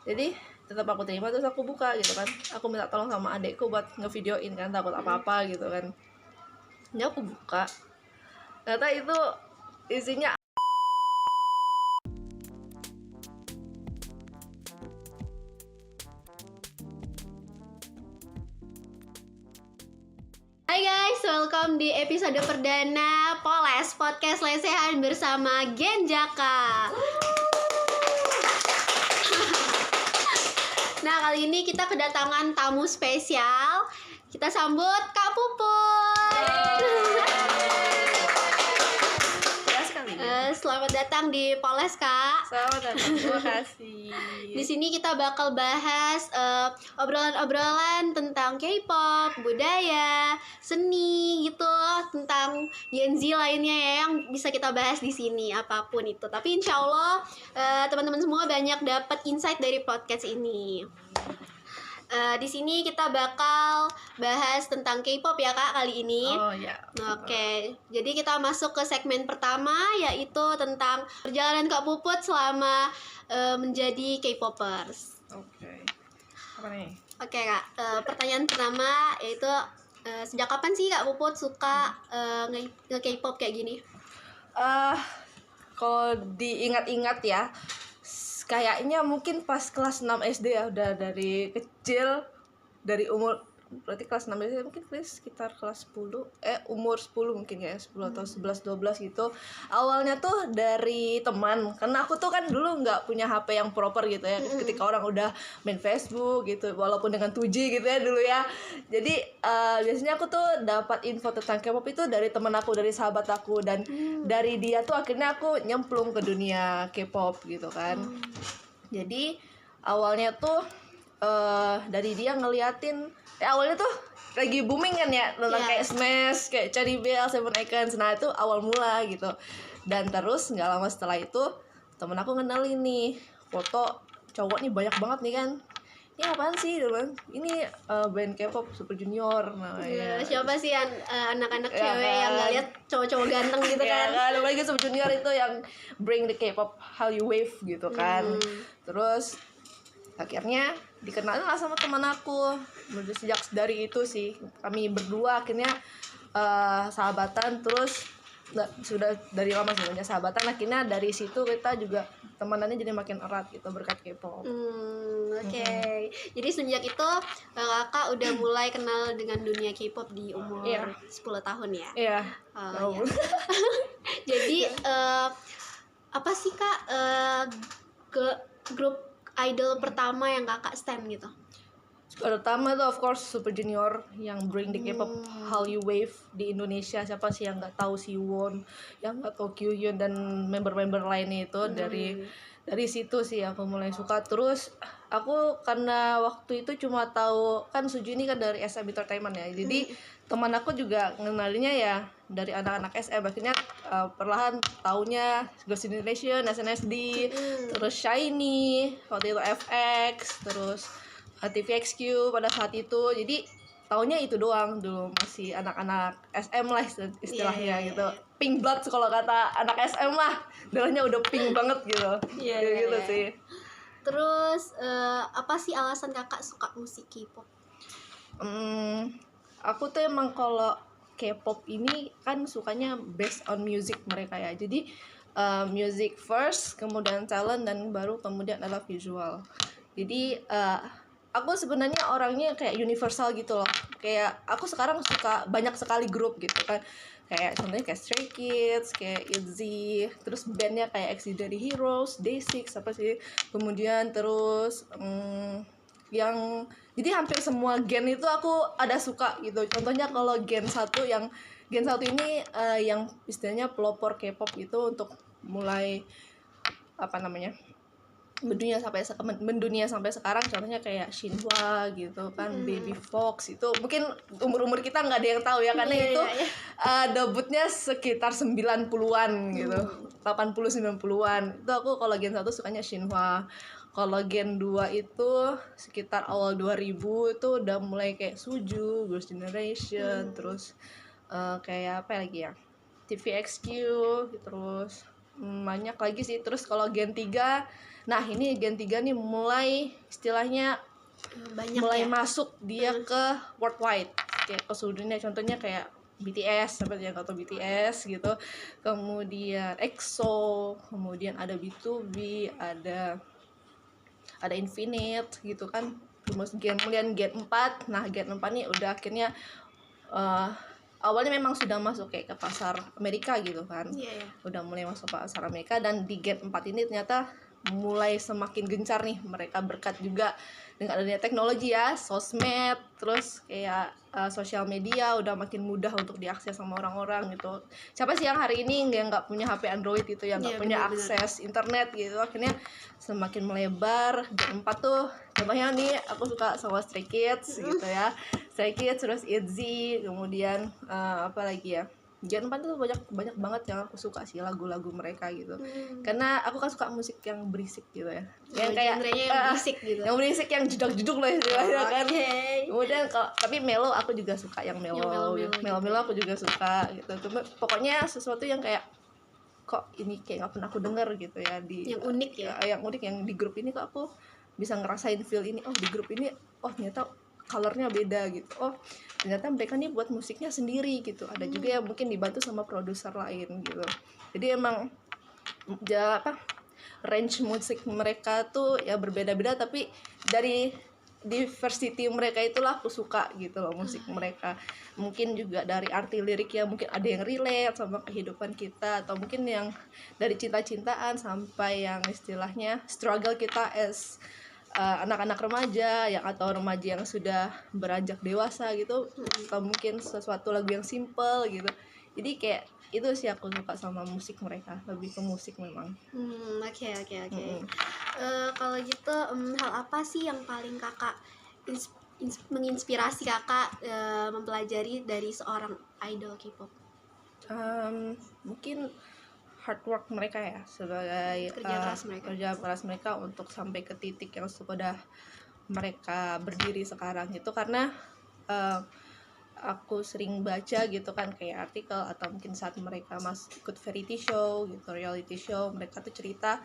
Jadi tetap aku terima, terus aku buka gitu kan. Aku minta tolong sama adekku buat ngevideoin kan, takut apa-apa gitu kan. Ini aku buka, ternyata itu isinya. Hai guys, welcome di episode perdana Poles Podcast Lesehan bersama Genjaka. Nah, kali ini kita kedatangan tamu spesial. Kita sambut Kak Puput. Selamat datang di Poles, Kak. Selamat datang, terima kasih. Di sini kita bakal bahas obrolan-obrolan tentang K-pop, budaya, seni gitu, tentang Gen Z lainnya ya yang bisa kita bahas di sini apapun itu. Tapi insya Allah teman-teman semua banyak dapat insight dari podcast ini. Di sini kita bakal bahas tentang K-pop ya Kak kali ini. Oh ya. Oke, jadi kita masuk ke segmen pertama yaitu tentang perjalanan Kak Puput selama menjadi K-popers. Oke. Apa nih? Oke Kak, pertanyaan pertama yaitu sejak kapan sih Kak Puput suka nge-K-pop kayak gini? Kalau diingat-ingat ya, kayaknya mungkin pas kelas 6 SD ya, udah dari kecil, dari umur berarti kelas 6 SD mungkin sekitar kelas 10 umur 10 mungkin ya, 10 atau 11 12 gitu. Awalnya tuh dari teman, karena aku tuh kan dulu nggak punya HP yang proper gitu ya. Ketika orang udah main Facebook gitu, walaupun dengan 2G gitu ya dulu ya. Jadi biasanya aku tuh dapat info tentang K-pop itu dari teman aku, dari sahabat aku, dan dari dia tuh akhirnya aku nyemplung ke dunia K-pop gitu kan. Jadi awalnya tuh dari dia ngeliatin, awalnya tuh lagi booming kan ya tentang kayak Smash, kayak Cherry Bell, Seven Icons. Nah itu awal mula gitu. Dan terus nggak lama setelah itu temen aku ngenalin nih foto cowok nih banyak banget nih kan. Ini apaan sih dulu? Ini band K-pop Super Junior. Nah, ya. Siapa sih anak-anak Ya, cewek yang nggak lihat cowok-cowok ganteng gitu ya, kan? apalagi Super Junior itu yang bring the K-pop Hallyu Wave gitu kan. Terus akhirnya dikenalin lah sama teman aku. Sejak dari itu sih kami berdua akhirnya sahabatan, terus sudah dari lama sebenarnya sahabatan, akhirnya dari situ kita juga temanannya jadi makin erat gitu berkat K-pop. Oke. Jadi sejak itu kakak udah mulai kenal dengan dunia K-pop di umur 10 tahun ya? Iya. Ya. Jadi apa sih kak ke grup idol pertama yang kakak stan gitu? Pertama tuh of course Super Junior yang bring the K-pop Hallyu Wave di Indonesia. Siapa sih yang nggak tahu Siwon, yang nggak tahu Kyuhyun dan member-member lainnya itu. Dari situ sih aku mulai suka. Terus aku karena waktu itu cuma tahu kan Suju ini kan dari SM Entertainment ya, jadi teman aku juga ngenalinya ya dari anak-anak SM. Akhirnya perlahan taunya Ghost Generation, SNSD, terus Shiny, waktu itu FX, terus TVXQ pada saat itu. Jadi taunya itu doang, dulu masih anak-anak SM lah istilahnya gitu. Pink blood kalau kata anak SM lah, darahnya udah pink banget gitu. Gitu sih. Terus apa sih alasan kakak suka musik K-pop? Aku tuh emang kalau K-pop ini kan sukanya based on music mereka ya. Jadi music first, kemudian talent, dan baru kemudian adalah visual. Jadi aku sebenarnya orangnya kayak universal gitu loh. Kayak aku sekarang suka banyak sekali grup gitu kan. Kayak contohnya kayak Stray Kids, kayak ITZY, terus bandnya kayak Auxiliary Heroes, Day6 apa sih. Kemudian terus yang jadi hampir semua gen itu aku ada suka gitu. Contohnya kalau gen 1 ini yang istilahnya pelopor K-pop itu untuk mulai apa namanya? mendunia sampai sekarang, contohnya kayak Shinhwa gitu kan, Baby Fox. Itu mungkin umur kita nggak ada yang tahu ya, karena itu debutnya sekitar 90-an gitu, 80-90-an. Itu aku kalau gen 1 sukanya Shinhwa. Kalau gen 2 itu sekitar awal 2000 itu udah mulai kayak Suju, Girls' Generation, terus kayak apa lagi ya, TVXQ, terus banyak lagi sih. Terus kalau Gen 3, nah ini Gen 3 nih mulai istilahnya Banyak mulai ya. masuk dia ke worldwide, kayak ke seluruh dunia. Contohnya kayak BTS, seperti yang kata BTS gitu, kemudian EXO, kemudian ada B2B, ada Infinite gitu kan. Kemudian Gen 4. Nah Gen 4 nih udah akhirnya awalnya memang sudah masuk kayak ke pasar Amerika gitu kan. Iya, ya. Udah mulai masuk pasar Amerika, dan di Gen 4 ini ternyata mulai semakin gencar nih mereka, berkat juga dengan adanya teknologi ya, sosmed, terus kayak sosial media udah makin mudah untuk diakses sama orang-orang gitu. Siapa sih yang hari ini nggak punya HP Android gitu, yang nggak Iya, punya benar-benar. akses internet gitu. Akhirnya semakin melebar. Gen 4 tuh contohnya nih, aku suka sama Stray Kids gitu ya, Stray Kids, terus ITZY, kemudian apa lagi ya, Gen 4 tuh banyak banget yang aku suka sih lagu-lagu mereka gitu. Karena aku kan suka musik yang berisik gitu ya, yang kayak genrenya yang berisik gitu. yang berisik, yang jeduk-jeduk lah istilahnya kan. Oke. Kemudian tapi melo aku juga suka, yang melo, melo aku juga suka gitu. Cuma pokoknya sesuatu yang kayak, kok ini kayak nggak pernah aku denger gitu ya, di Yang unik ya. yang unik, yang di grup ini kok aku bisa ngerasain feel ini. Oh di grup ini, oh ternyata colornya beda gitu. Oh ternyata mereka nih buat musiknya sendiri gitu. Ada juga yang mungkin dibantu sama produser lain gitu. Jadi emang range musik mereka tuh ya berbeda-beda, tapi dari diversity mereka itulah aku suka gitu loh musik mereka. Mungkin juga dari arti lirik ya, mungkin ada yang relate sama kehidupan kita, atau mungkin yang dari cinta-cintaan sampai yang istilahnya struggle kita as anak-anak remaja yang, atau remaja yang sudah beranjak dewasa gitu, atau mungkin sesuatu lagu yang simple gitu. Jadi kayak itu sih aku suka sama musik mereka, lebih ke musik memang. Oke. Kalau gitu, hal apa sih yang paling kakak menginspirasi kakak mempelajari dari seorang idol K-pop? Mungkin hard work mereka ya, sebagai kerja keras mereka untuk sampai ke titik yang sudah mereka berdiri sekarang gitu. Karena aku sering baca gitu kan, kayak artikel atau mungkin saat mereka ikut variety show gitu, reality show, mereka tuh cerita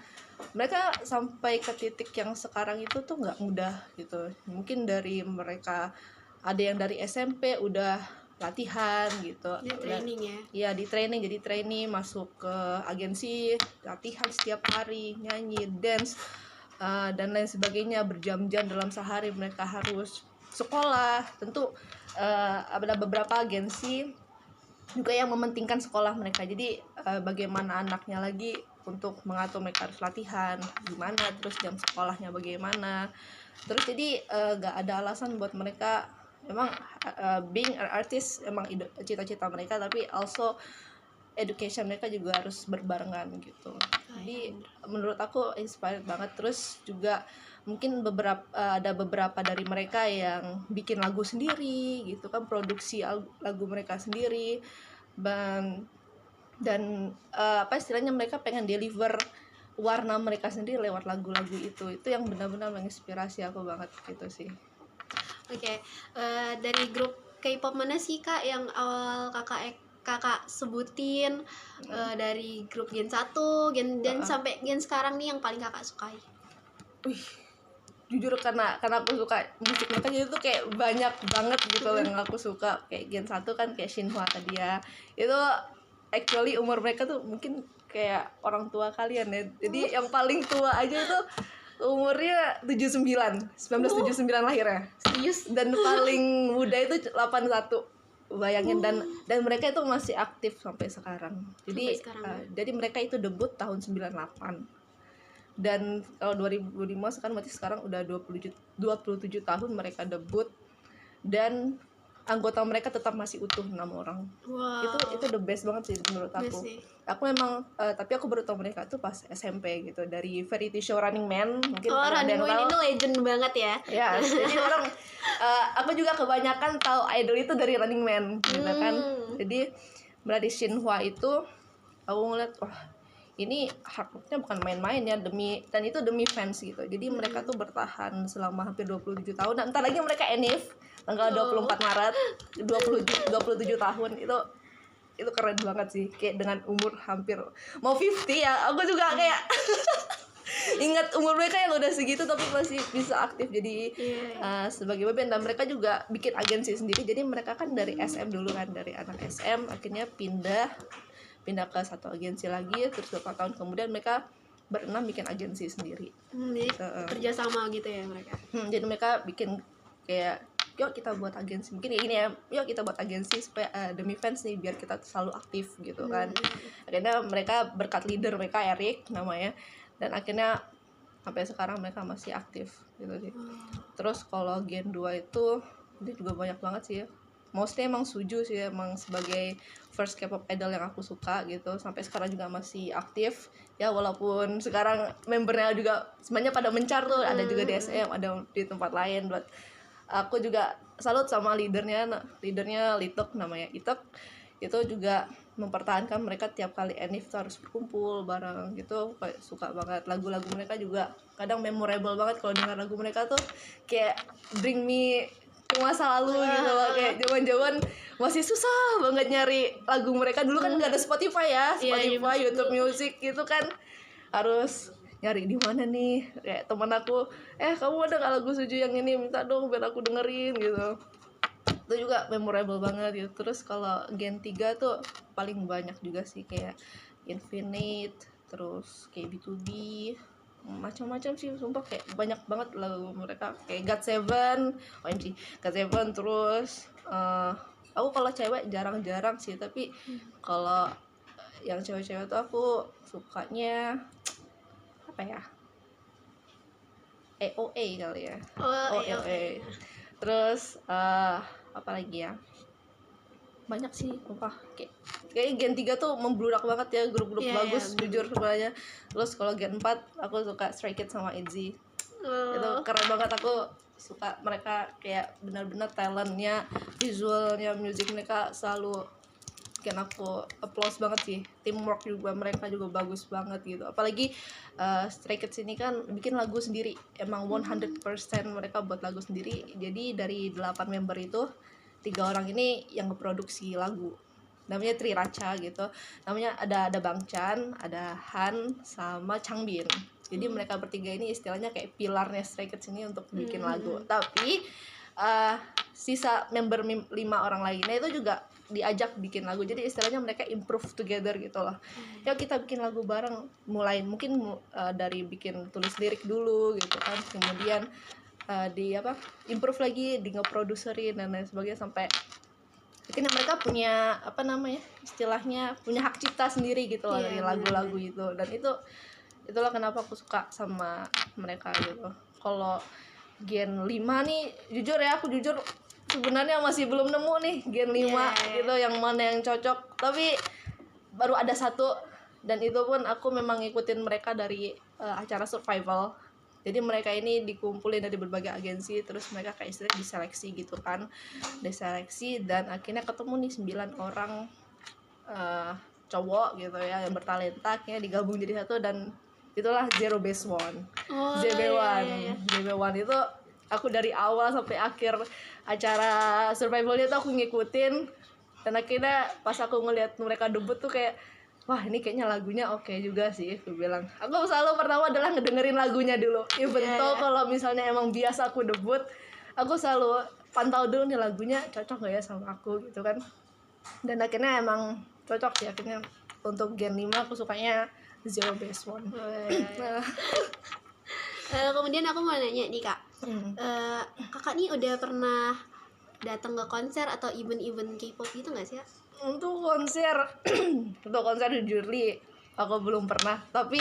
mereka sampai ke titik yang sekarang itu tuh nggak mudah gitu. Mungkin dari mereka ada yang dari SMP udah latihan gitu, Di training ya. Iya di training, jadi trainee, masuk ke agensi, latihan setiap hari, nyanyi, dance, dan lain sebagainya, berjam-jam dalam sehari mereka harus sekolah. Tentu ada beberapa agensi juga yang mementingkan sekolah mereka, jadi bagaimana anaknya lagi untuk mengatur mereka harus latihan gimana, terus jam sekolahnya bagaimana. Terus jadi gak ada alasan buat mereka. Memang being an artist emang cita-cita mereka, tapi also education mereka juga harus berbarengan gitu. Jadi menurut aku inspired banget. Terus juga mungkin ada beberapa dari mereka yang bikin lagu sendiri gitu kan, produksi lagu mereka sendiri, dan apa istilahnya, mereka pengen deliver warna mereka sendiri lewat lagu-lagu itu yang benar-benar menginspirasi aku banget gitu sih. Oke. Dari grup K-pop mana sih kak yang awal kakak sebutin, dari grup Gen 1, dan sampai Gen sekarang nih yang paling kakak sukai? Jujur karena aku suka musik mereka, jadi tuh kayak banyak banget gitu yang aku suka. Kayak Gen 1 kan kayak Shinhwa tadi ya, itu actually umur mereka tuh mungkin kayak orang tua kalian ya. Jadi yang paling tua aja itu umurnya 1979 lahirnya. Serius? Dan paling muda itu 81. Bayangin. Dan mereka itu masih aktif sampai sekarang. Jadi jadi mereka itu debut tahun 98. Dan kalau 2005 sekarang berarti sekarang udah 27 tahun mereka debut, dan anggota mereka tetap masih utuh 6 orang. Wow. Itu the best banget sih menurut aku. Aku memang tapi aku baru tahu mereka tuh pas SMP gitu, dari variety show Running Man. Mungkin Running Man itu legend banget ya. Ya, jadi orang aku juga kebanyakan tahu idol itu dari Running Man gitu kan. Jadi berarti Shinhwa itu aku ngeliat, wah ini hard worknya bukan main-main ya, dan itu demi fans gitu. Jadi mereka tuh bertahan selama hampir 27 tahun. Dan ntar lagi mereka enif tanggal 24 Maret 27 tahun. Itu itu keren banget sih, kayak dengan umur hampir mau 50 ya, aku juga kayak ingat umur mereka yang udah segitu tapi masih bisa aktif jadi sebagai band. Dan mereka juga bikin agensi sendiri, jadi mereka kan dari SM dulu kan, dari anak SM akhirnya pindah ke satu agensi lagi, terus beberapa tahun kemudian mereka berenam bikin agensi sendiri. Jadi kerja sama gitu ya mereka. Jadi mereka bikin kayak yuk kita buat agensi, mungkin kayak gini ya, yuk kita buat agensi supaya demi fans nih biar kita selalu aktif gitu kan. Akhirnya mereka berkat leader mereka Eric namanya, dan akhirnya sampai sekarang mereka masih aktif gitu sih. Terus kalau Gen 2 itu dia juga banyak banget sih ya, mostly emang Suju sih emang sebagai first K-pop idol yang aku suka gitu, sampai sekarang juga masih aktif ya, walaupun sekarang membernya juga semuanya pada mencar tuh, ada juga di SM, ada di tempat lain. Buat aku juga salut sama leadernya Litok namanya Itok, itu juga mempertahankan mereka tiap kali Enif tuh harus berkumpul bareng gitu. Kayak suka banget lagu-lagu mereka juga kadang memorable banget, kalau dengar lagu mereka tuh kayak bring me ke masa lalu gitu loh, kayak zaman-zaman masih susah banget nyari lagu mereka dulu kan, nggak ada Spotify ya, Spotify, YouTube Music gitu kan, harus nyari di mana nih. Kayak teman aku, kamu ada nggak lagu Suju yang ini, minta dong biar aku dengerin gitu. Itu juga memorable banget gitu. Terus kalau Gen 3 tuh paling banyak juga sih, kayak Infinite, terus kayak B2B, macam-macam sih sumpah, kayak banyak banget lagu mereka, kayak GOT7, OMG GOT7. Terus aku kalau cewek jarang-jarang sih, tapi kalau yang cewek-cewek tuh aku sukanya apa ya, EOA kali ya. EOA. Terus apa lagi ya, banyak sih sumpah, kayak Gen 3 tuh membludak banget ya, grup-grup bagus jujur semuanya. Terus kalau Gen 4 aku suka Stray Kids sama ITZY. Itu keren banget, aku suka mereka, kayak benar-benar talentnya, visualnya, musik mereka selalu bikin aku applause banget sih. Teamwork juga mereka juga bagus banget gitu, apalagi Stray Kids ini kan bikin lagu sendiri, emang 100% mereka buat lagu sendiri. Jadi dari 8 member itu 3 orang ini yang ngeproduksi lagu, namanya Triraca gitu namanya. Ada Bang Chan, ada Han, sama Changbin. Jadi mereka bertiga ini istilahnya kayak pilarnya Stray Kids ini untuk bikin lagu. Tapi sisa member 5 orang lainnya itu juga diajak bikin lagu, jadi istilahnya mereka improve together gitu loh. Ya kita bikin lagu bareng, mulai mungkin dari bikin tulis lirik dulu gitu kan, kemudian di improve lagi, di ngeproduserin dan lain sebagainya, sampai akhirnya mereka punya istilahnya punya hak cipta sendiri gitu loh dari lagu-lagu itu. Dan itulah kenapa aku suka sama mereka gitu. Kalau Gen 5 nih jujur sebenarnya masih belum nemu nih Gen 5 gitu yang mana yang cocok, tapi baru ada satu, dan itu pun aku memang ngikutin mereka dari acara survival. Jadi mereka ini dikumpulin dari berbagai agensi, terus mereka kayak istilah diseleksi gitu kan, diseleksi, dan akhirnya ketemu nih 9 orang cowok gitu ya yang bertalenta, akhirnya digabung jadi satu, dan itulah Zero Base One. ZB1 itu aku dari awal sampai akhir acara survivalnya tuh aku ngikutin, dan akhirnya pas aku ngeliat mereka debut tuh kayak, wah ini kayaknya lagunya oke juga sih, aku bilang. Aku selalu pertama adalah ngedengerin lagunya dulu, even though kalau misalnya emang biasa aku debut, aku selalu pantau dulu nih lagunya cocok gak ya sama aku gitu kan. Dan akhirnya emang cocok sih, akhirnya untuk Gen 5 aku sukanya Zero Base One. Kemudian aku mau nanya nih kak, kakak nih udah pernah datang ke konser atau event-event K-pop gitu nggak sih ya? Untuk konser jujur li aku belum pernah, tapi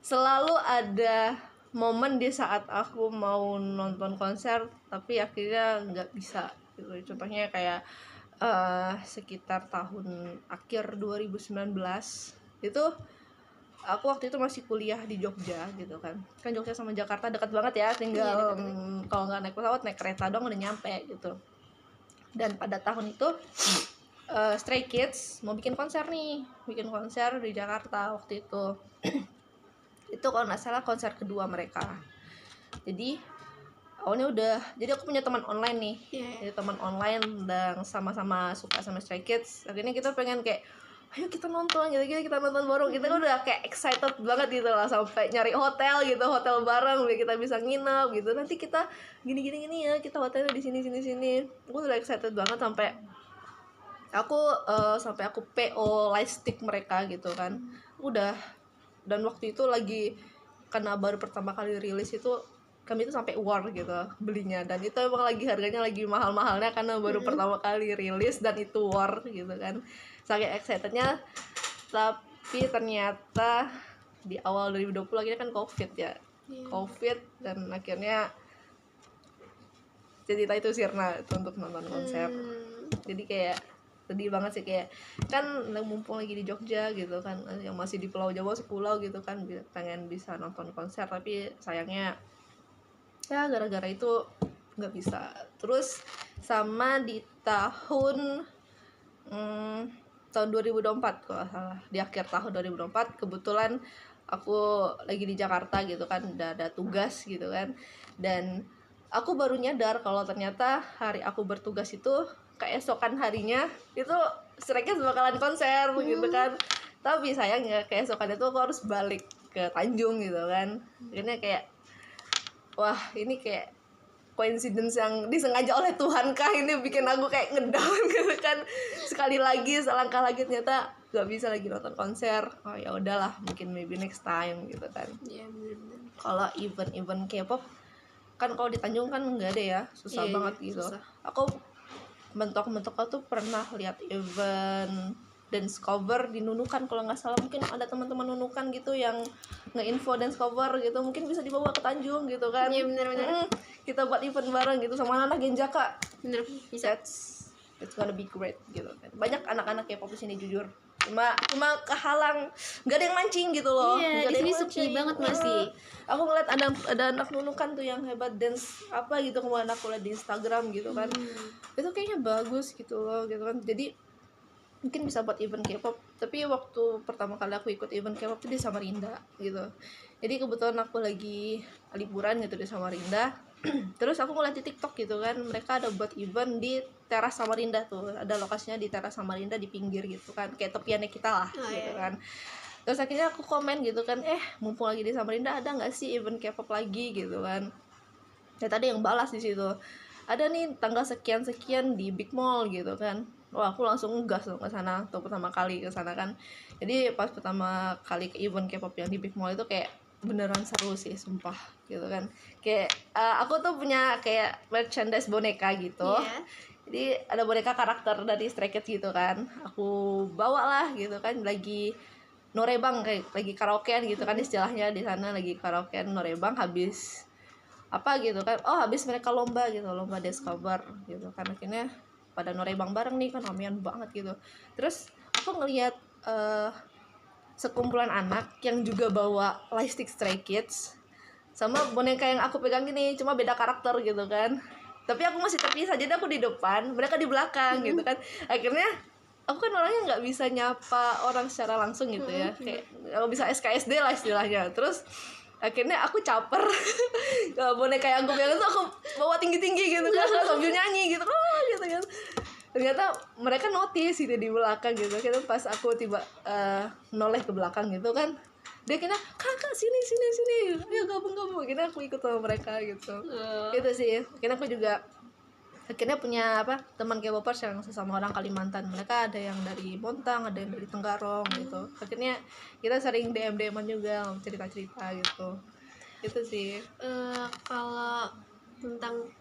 selalu ada momen di saat aku mau nonton konser tapi akhirnya nggak bisa gitu. Contohnya kayak sekitar tahun akhir 2019 itu aku waktu itu masih kuliah di Jogja gitu kan Jogja sama Jakarta dekat banget ya, tinggal kalau nggak naik pesawat naik kereta dong udah nyampe gitu. Dan pada tahun itu Stray Kids mau bikin konser di Jakarta waktu itu. Itu kalau nggak salah konser kedua mereka. Jadi awalnya udah, jadi aku punya teman online nih. Iya. Jadi teman online dan sama-sama suka sama Stray Kids. Akhirnya kita pengen kayak ayo kita nonton gitu, kita nonton bareng. Kita kan udah kayak excited banget gitu lah, sampai nyari hotel gitu, hotel bareng biar kita bisa nginep gitu. Nanti kita gini ya, kita hotelnya di sini. Aku udah excited banget sampai aku PO lightstick mereka gitu kan. Udah, dan waktu itu lagi karena baru pertama kali rilis itu kami itu sampai war gitu belinya, dan itu emang lagi harganya lagi mahal-mahalnya karena baru pertama kali rilis dan itu war gitu kan, saking excitednya. Tapi ternyata di awal 2020 akhirnya kan covid ya, covid, dan akhirnya cerita itu sirna itu untuk nonton konser. Jadi kayak sedih banget sih, kayak kan mumpung lagi di Jogja gitu kan, yang masih di Pulau Jawa sepulau gitu kan, pengen bisa nonton konser, tapi sayangnya ya gara-gara itu nggak bisa. Terus sama di tahun 2024 kalau nggak salah, di akhir tahun 2024 kebetulan aku lagi di Jakarta gitu kan, udah ada tugas gitu kan, dan aku baru nyadar kalau ternyata hari aku bertugas itu keesokan harinya itu Stray Kids bakalan konser gitu kan. Tapi sayangnya keesokan itu aku harus balik ke Tanjung gitu kan. Akhirnya kayak wah ini kayak coincidence yang disengaja oleh Tuhan kah ini bikin aku kayak ngedown gitu kan. Sekali lagi selangkah lagi ternyata gak bisa lagi nonton konser. Oh ya udahlah, mungkin maybe next time gitu kan. Iya, benar-benar. Kalau event K-pop kan kalau di Tanjung kan nggak ada ya, susah banget gitu. Susah. Aku mentok-mentok tuh pernah lihat event dance cover di Nunukan kalau nggak salah, mungkin ada teman-teman Nunukan gitu yang nge-info dance cover gitu, mungkin bisa dibawa ke Tanjung gitu kan. Iya, benar-benar. Kita buat event bareng gitu sama anak Genjaka. Bener, bisa. It's gonna be great gitu kan. Banyak anak-anak K-pop di sini jujur. Cuma kehalang, nggak ada yang mancing gitu loh. Iya, Nggak di ada sini yang sepi mancing. banget masih. Aku ngeliat ada anak Nunukan tuh yang hebat dance apa gitu, kemarin aku liat di Instagram gitu kan. Itu kayaknya bagus gitu loh gitu kan. Jadi mungkin bisa buat event K-pop. Tapi waktu pertama kali aku ikut event K-pop itu di Samarinda gitu. Jadi kebetulan aku lagi liburan gitu di Samarinda. Terus aku ngeliat di TikTok gitu kan, mereka ada buat event di teras Samarinda tuh, ada lokasinya di teras Samarinda di pinggir gitu kan, kayak tepiannya kita lah gitu kan. Terus akhirnya aku komen gitu kan, mumpung lagi di Samarinda ada nggak sih event K-pop lagi gitu kan. Ya tadi yang balas di situ, ada nih tanggal sekian di Big Mall gitu kan. Wah aku langsung gas ke sana, tuh pertama kali ke sana kan. Jadi pas pertama kali ke event K-pop yang di Big Mall itu kayak beneran seru sih sumpah gitu kan. Kayak aku tuh punya kayak merchandise boneka gitu. Jadi ada boneka karakter dari Stray Kids gitu kan, aku bawa lah gitu kan, lagi norebang kayak lagi karaokean gitu kan istilahnya di sana, lagi karaokean norebang habis apa gitu kan, habis mereka lomba gitu, lomba dance cover gitu kan. Akhirnya pada norebang bareng nih kan, ramian banget gitu. Terus aku ngelihat sekumpulan anak yang juga bawa lightstick Stray Kids sama boneka yang aku pegang gini, cuma beda karakter gitu kan. Tapi aku masih terpisah, jadi aku di depan, mereka di belakang gitu kan. Akhirnya aku kan orangnya nggak bisa nyapa orang secara langsung gitu ya, kayak nggak bisa SKSD lah istilahnya. Terus akhirnya aku caper boneka yang aku pegang tuh aku bawa tinggi-tinggi gitu kan, sambil nyanyi gitu gitu kan. Ternyata mereka notice gitu di belakang gitu. Kita pas aku tiba noleh ke belakang gitu kan, dia kira kakak sini ya gabung. Akhirnya aku ikut sama mereka gitu. Gitu sih. Akhirnya punya teman K-popers yang sesama orang Kalimantan. Mereka ada yang dari Montang, ada yang dari Tenggarong gitu. Akhirnya kita sering DM-an juga, cerita-cerita gitu. Itu sih. Kalau tentang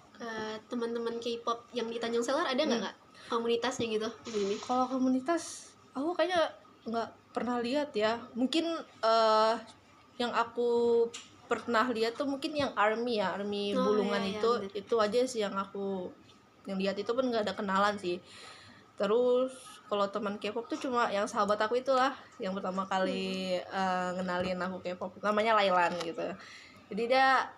teman-teman K-pop yang di Tanjung Selar ada nggak komunitasnya gitu di sini? Kalau komunitas aku kayaknya nggak pernah lihat ya. Mungkin yang aku pernah lihat tuh mungkin yang army Bulungan itu aja sih yang aku yang lihat. Itu pun nggak ada kenalan sih. Terus kalau teman K-pop tuh cuma yang sahabat aku itulah yang pertama kali ngenalin aku K-pop, namanya Lailan gitu. Jadi dia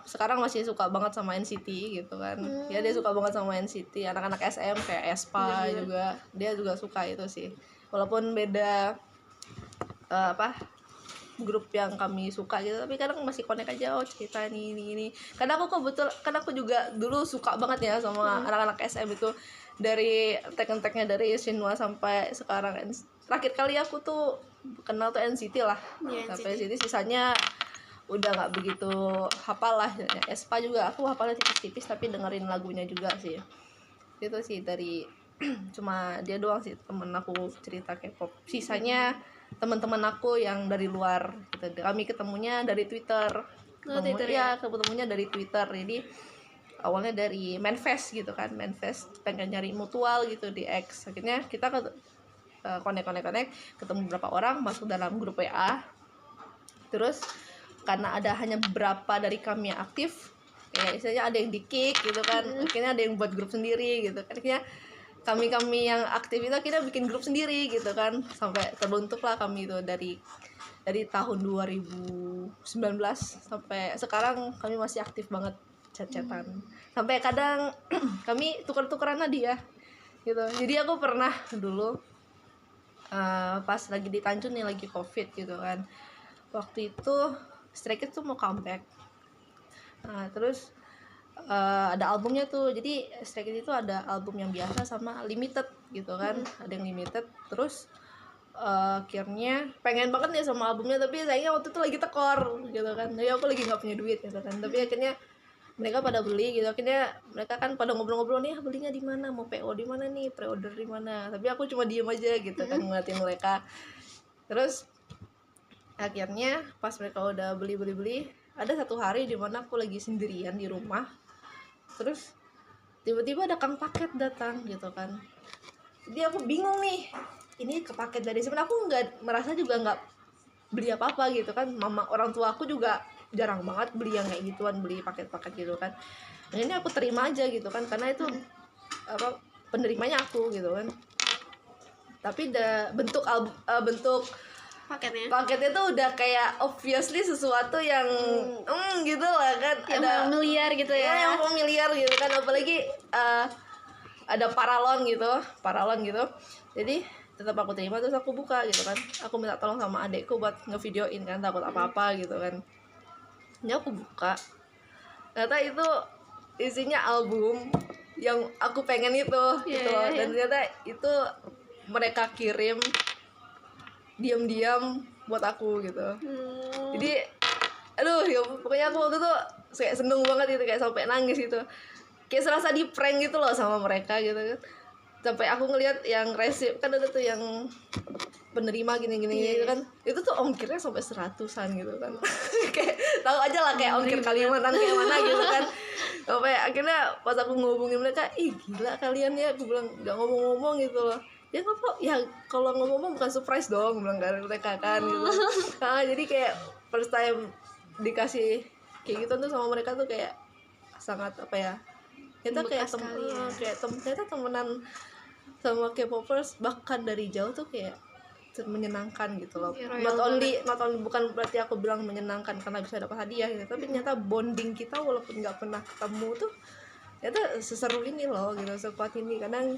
sekarang masih suka banget sama NCT gitu kan. Ya dia suka banget sama NCT, anak-anak SM kayak aespa juga. Dia juga suka itu sih. Walaupun beda grup yang kami suka gitu, tapi kadang masih connect aja, cerita ini. Karena aku juga dulu suka banget ya sama anak-anak SM itu, dari tag-tagnya dari Shinhwa sampai sekarang. Terakhir kali aku tuh kenal tuh NCT lah, sampai NCT, sisanya udah nggak begitu hafal lah. Aespa juga aku hafalnya tipis-tipis, tapi dengerin lagunya juga sih. Itu sih dari cuma dia doang sih temen aku cerita K-pop, sisanya teman-teman aku yang dari luar gitu. Kami ketemunya dari Twitter, ketemunya dari Twitter. Jadi awalnya dari Manfest gitu kan, Manfest pengen nyari mutual gitu di X, akhirnya kita connect, ketemu beberapa orang, masuk dalam grup WA. Terus karena hanya beberapa dari kami yang aktif, kayak istilahnya ada yang di-kick gitu kan, akhirnya ada yang buat grup sendiri gitu kan. Akhirnya kami yang aktif itu kita bikin grup sendiri gitu kan, sampai terbentuklah kami itu dari tahun 2019 sampai sekarang. Kami masih aktif banget chat-chatan, sampai kadang kami tuker-tukeran hadiah gitu. Jadi aku pernah dulu pas lagi di Tanjung nih, lagi COVID gitu kan, waktu itu Stray Kids tuh mau comeback. Terus ada albumnya tuh. Jadi Stray Kids itu ada album yang biasa sama limited gitu kan, ada yang limited. Terus akhirnya pengen banget nih sama albumnya, tapi sayangnya waktu itu lagi tekor gitu kan, jadi aku lagi nggak punya duit gitu kan. Tapi akhirnya mereka pada beli gitu. Akhirnya mereka kan pada ngobrol-ngobrol nih, belinya di mana, mau PO di mana nih, pre-order di mana. Tapi aku cuma diem aja gitu kan, ngeliatin mereka. Terus akhirnya pas mereka udah beli, ada satu hari di mana aku lagi sendirian di rumah. Terus tiba-tiba ada kang paket datang gitu kan. Jadi aku bingung nih, ini ke paket dari siapa. Aku nggak merasa juga nggak beli apa-apa gitu kan. Orang tua aku juga jarang banget beli yang kayak gituan, beli paket-paket gitu kan. Dan ini aku terima aja gitu kan, karena itu penerimanya aku gitu kan. Tapi bentuk paketnya tuh udah kayak obviously sesuatu yang gitu lah kan, yang ada familiar gitu ya, yang familiar gitu kan. Apalagi ada paralon gitu. Jadi tetap aku terima. Terus aku buka gitu kan, aku minta tolong sama adekku buat ngevideoin kan, takut apa-apa gitu kan. Ini aku buka, ternyata itu isinya album yang aku pengen itu gitu. Dan ternyata itu mereka kirim diam-diam buat aku gitu. Jadi aduh ya, pokoknya aku waktu itu kayak seneng banget gitu, kayak sampai nangis gitu, kayak serasa di prank gitu loh sama mereka gitu kan. Sampai aku ngelihat yang resip kan, ada tuh yang penerima gini gitu kan, itu tuh ongkirnya sampai 100-an gitu kan. Kayak tahu aja lah kayak ongkir Kalimantan kayak mana gitu kan. Sampai akhirnya pas aku ngehubungin mereka, ih gila kalian ya, aku bilang nggak ngomong-ngomong gitu loh. Ya nggak kok, ya kalau ngomong bukan surprise dong, bilang kan mereka kan gitu. Jadi kayak first time dikasih kayak gitu tuh sama mereka tuh kayak sangat apa ya, kita kayak ternyata temenan sama K-popers bahkan dari jauh tuh kayak menyenangkan gitu loh. Not only bukan berarti aku bilang menyenangkan karena bisa dapat hadiah gitu, tapi ternyata bonding kita walaupun nggak pernah ketemu tuh ternyata seseru ini loh gitu, sekuat ini. Kadang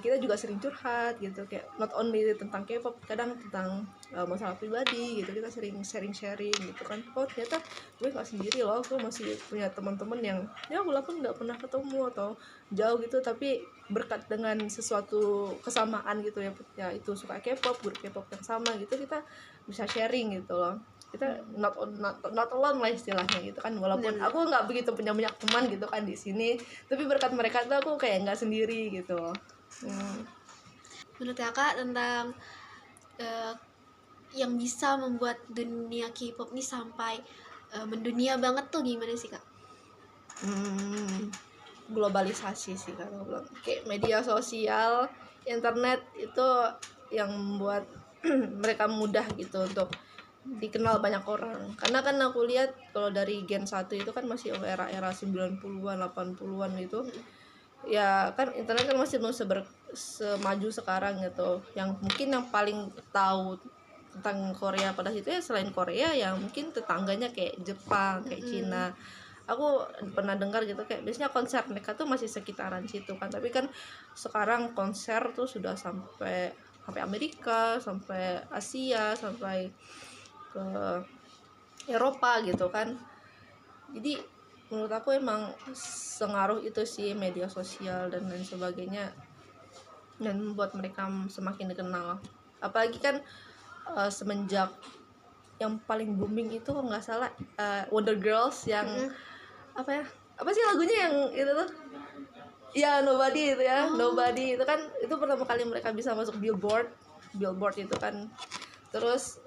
kita juga sering curhat gitu, kayak not only tentang K-pop, kadang tentang masalah pribadi gitu, kita sering sharing gitu kan. Oh ternyata gue nggak sendiri loh, gue masih punya teman-teman yang ya walaupun nggak pernah ketemu atau jauh gitu, tapi berkat dengan sesuatu kesamaan gitu ya itu suka K-pop, grup K-pop yang sama gitu, kita bisa sharing gitu loh. Kita not alone lah istilahnya gitu kan. Walaupun aku nggak begitu punya banyak teman gitu kan di sini, tapi berkat mereka tuh aku kayak nggak sendiri gitu. Menurut kakak tentang yang bisa membuat dunia K-pop ini sampai mendunia banget tuh gimana sih kak? Globalisasi sih kalau bilang, kayak media sosial, internet itu yang membuat mereka mudah gitu untuk dikenal banyak orang. Karena kan aku lihat kalau dari Gen 1 itu kan masih era-era 90-an 80-an gitu. Ya kan internet kan masih belum semaju sekarang gitu. Yang mungkin yang paling tahu tentang Korea pada situ ya selain Korea ya mungkin tetangganya kayak Jepang, kayak Cina. Aku pernah dengar gitu kayak biasanya konser mereka tuh masih sekitaran situ kan. Tapi kan sekarang konser tuh sudah sampai Amerika, sampai Asia, sampai ke Eropa gitu kan. Jadi menurut aku emang sengaruh itu sih media sosial dan lain sebagainya, dan membuat mereka semakin dikenal. Apalagi kan semenjak yang paling booming itu kalau nggak salah Wonder Girls yang apa sih lagunya yang itu tuh ya Nobody itu ya. Nobody itu kan itu pertama kali mereka bisa masuk Billboard itu kan. Terus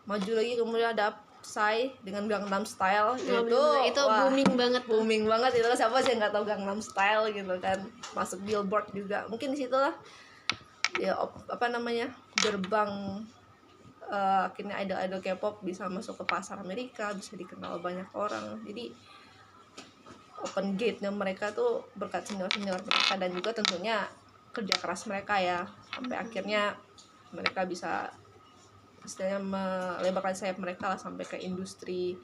maju lagi kemudian ada Psy dengan Gangnam Style itu wah, booming banget itu siapa sih yang nggak tahu Gangnam Style gitu kan, masuk Billboard juga. Mungkin di situlah ya gerbang akhirnya idol K-pop bisa masuk ke pasar Amerika, bisa dikenal banyak orang. Jadi open gate-nya mereka tuh berkat senior mereka dan juga tentunya kerja keras mereka ya, sampai akhirnya mereka bisa istilahnya melebarkan sayap mereka lah sampai ke industri